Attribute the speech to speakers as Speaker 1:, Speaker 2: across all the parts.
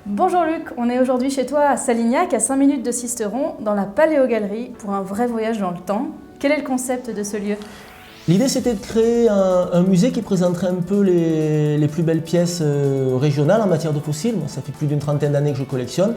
Speaker 1: Bonjour Luc, on est aujourd'hui chez toi à Salignac, à 5 minutes de Sisteron, dans la Paléogalerie, pour un vrai voyage dans le temps. Quel est le concept de ce lieu?
Speaker 2: L'idée, c'était de créer un musée qui présenterait un peu les plus belles pièces régionales en matière de fossiles. Moi, ça fait plus d'une trentaine d'années que je collectionne.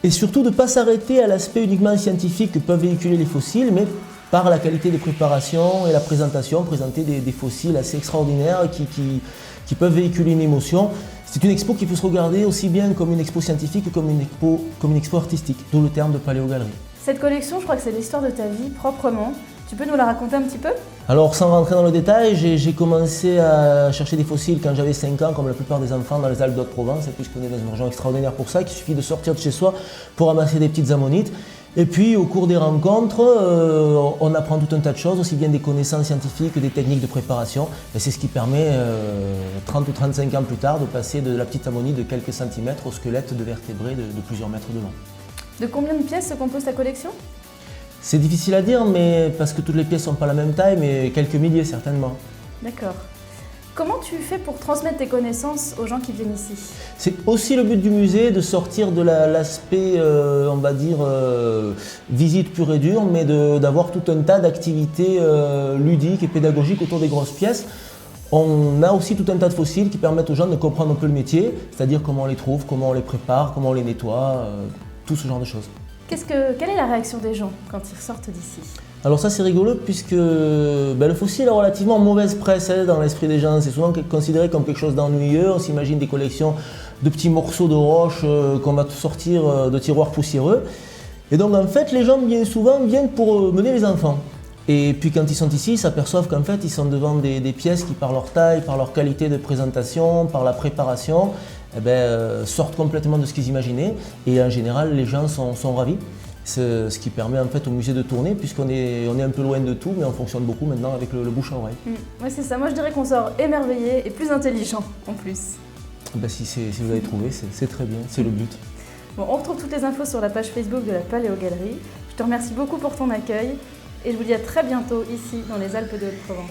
Speaker 2: Et surtout de ne pas s'arrêter à l'aspect uniquement scientifique que peuvent véhiculer les fossiles, mais par la qualité des préparations et la présentation, présenter des fossiles assez extraordinaires qui peuvent véhiculer une émotion. C'est une expo qui peut se regarder aussi bien comme une expo scientifique que comme une expo artistique, d'où le terme de paléogalerie.
Speaker 1: Cette collection, je crois que c'est l'histoire de ta vie proprement. Tu peux nous la raconter un petit peu?
Speaker 2: Alors, sans rentrer dans le détail, j'ai commencé à chercher des fossiles quand j'avais 5 ans, comme la plupart des enfants dans les Alpes d'Haute-Provence, puisqu'on est dans une région extraordinaire pour ça, qu'il suffit de sortir de chez soi pour ramasser des petites ammonites. Et puis, au cours des rencontres, on apprend tout un tas de choses, aussi bien des connaissances scientifiques que des techniques de préparation. Et c'est ce qui permet, 30 ou 35 ans plus tard, de passer de la petite ammonite de quelques centimètres au squelette de vertébrés de plusieurs mètres de long.
Speaker 1: De combien de pièces se compose ta collection?
Speaker 2: C'est difficile à dire, mais parce que toutes les pièces ne sont pas la même taille, mais quelques milliers certainement.
Speaker 1: D'accord. Comment tu fais pour transmettre tes connaissances aux gens qui viennent ici?
Speaker 2: C'est aussi le but du musée, de sortir de l'aspect, on va dire, visite pure et dure, mais d'avoir tout un tas d'activités ludiques et pédagogiques autour des grosses pièces. On a aussi tout un tas de fossiles qui permettent aux gens de comprendre un peu le métier, c'est-à-dire comment on les trouve, comment on les prépare, comment on les nettoie, tout ce genre de choses.
Speaker 1: Quelle est la réaction des gens quand ils sortent d'ici?
Speaker 2: Alors ça c'est rigolo puisque le fossile a relativement mauvaise presse dans l'esprit des gens. C'est souvent considéré comme quelque chose d'ennuyeux. On s'imagine des collections de petits morceaux de roche qu'on va sortir de tiroirs poussiéreux. Et donc en fait les gens bien souvent viennent pour mener les enfants. Et puis quand ils sont ici, ils s'aperçoivent qu'en fait ils sont devant des pièces qui par leur taille, par leur qualité de présentation, par la préparation, sortent complètement de ce qu'ils imaginaient. Et en général les gens sont ravis. C'est ce qui permet en fait au musée de tourner, puisqu'on est un peu loin de tout, mais on fonctionne beaucoup maintenant avec le bouche à oreille.
Speaker 1: Ouais, c'est ça, moi je dirais qu'on sort émerveillé et plus intelligent en plus.
Speaker 2: Si vous avez trouvé, c'est très bien, c'est le but.
Speaker 1: Bon, on retrouve toutes les infos sur la page Facebook de la Paléogalerie. Je te remercie beaucoup pour ton accueil et je vous dis à très bientôt ici dans les Alpes de Haute-Provence.